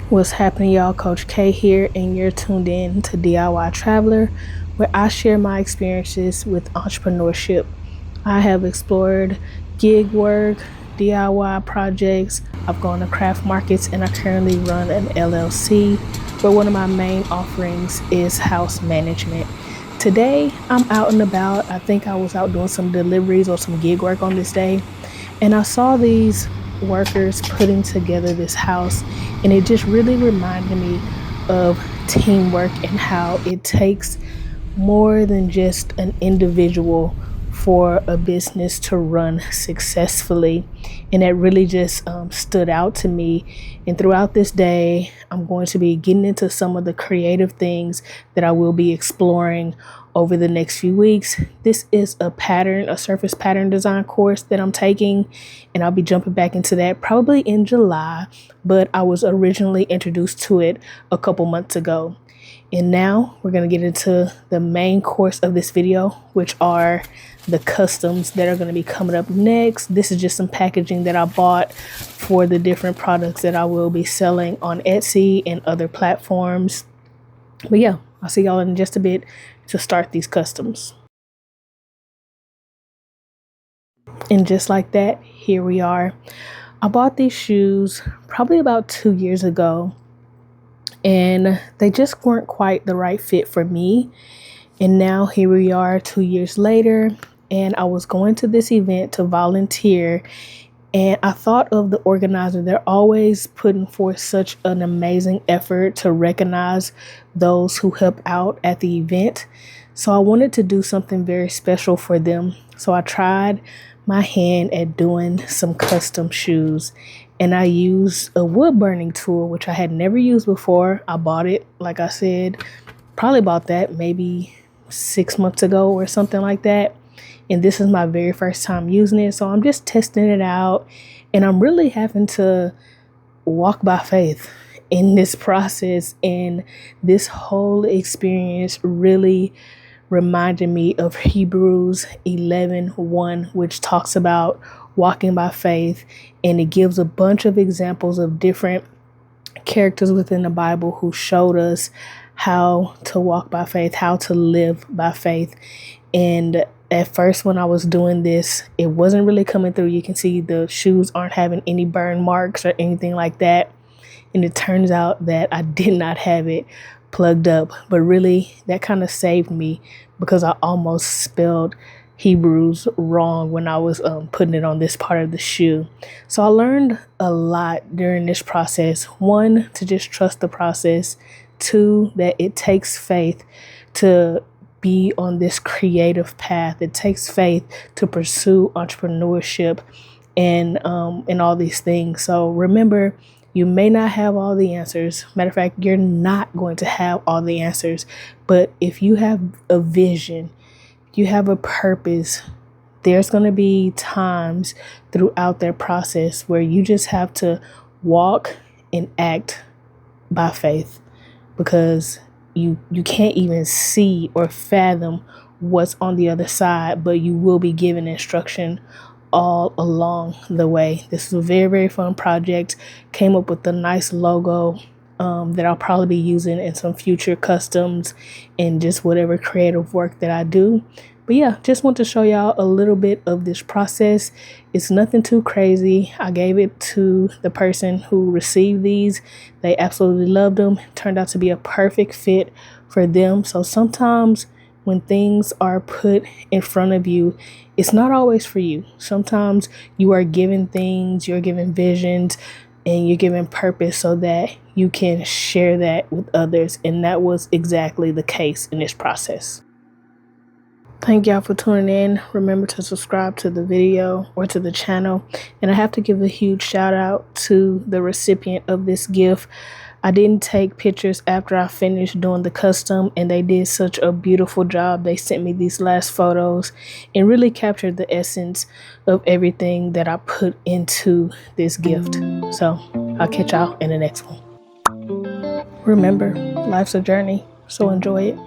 What's happening, y'all? Coach K here, and you're tuned in to DIY Traveler, where I share my experiences with entrepreneurship. I have explored gig work, DIY projects. I've gone to craft markets, and I currently run an LLC where one of my main offerings is house management. Today, I'm out and about. I think I was out doing some deliveries or some gig work on this day, and I saw these workers putting together this house, and it just really reminded me of teamwork and how it takes more than just an individual for a business to run successfully. And that really just stood out to me. And throughout this day, I'm going to be getting into some of the creative things that I will be exploring over the next few weeks. This is a surface pattern design course that I'm taking, and I'll be jumping back into that probably in July, but I was originally introduced to it a couple months ago. And now we're going to get into the main course of this video, which are the customs that are going to be coming up next. This is just some packaging that I bought for the different products that I will be selling on Etsy and other platforms. But yeah, I'll see y'all in just a bit to start these customs. And just like that, here we are. I bought these shoes probably about 2 years ago, and they just weren't quite the right fit for me. And now here we are 2 years later, and I was going to this event to volunteer, and I thought of the organizer. They're always putting forth such an amazing effort to recognize those who help out at the event. So I wanted to do something very special for them. So I tried my hand at doing some custom shoes, and I used a wood burning tool, which I had never used before. I bought it, like I said, probably bought that maybe 6 months ago or something like that. And this is my very first time using it. So I'm just testing it out, and I'm really having to walk by faith in this process. And this whole experience really reminded me of Hebrews 11:1, which talks about walking by faith. And it gives a bunch of examples of different characters within the Bible who showed us how to walk by faith, how to live by faith. And at first, when I was doing this, it wasn't really coming through. You can see the shoes aren't having any burn marks or anything like that. And it turns out that I did not have it plugged up. But really, that kind of saved me, because I almost spelled Hebrews wrong when I was putting it on this part of the shoe. So I learned a lot during this process. One, to just trust the process. Two, that it takes faith to be on this creative path. It takes faith to pursue entrepreneurship and all these things. So remember, you may not have all the answers. Matter of fact, you're not going to have all the answers. But if you have a vision, you have a purpose, there's going to be times throughout that process where you just have to walk and act by faith, because you can't even see or fathom what's on the other side, but you will be given instruction all along the way. This is a very, very fun project. Came up with a nice logo that I'll probably be using in some future customs and just whatever creative work that I do. But yeah, just want to show y'all a little bit of this process. It's nothing too crazy. I gave it to the person who received these. They absolutely loved them. Turned out to be a perfect fit for them. So sometimes when things are put in front of you, it's not always for you. Sometimes you are given things, you're given visions, and you're given purpose so that you can share that with others. And that was exactly the case in this process. Thank y'all for tuning in. Remember to subscribe to the video or to the channel. And I have to give a huge shout out to the recipient of this gift. I didn't take pictures after I finished doing the custom, and they did such a beautiful job. They sent me these last photos and really captured the essence of everything that I put into this gift. So I'll catch y'all in the next one. Remember, life's a journey, so enjoy it.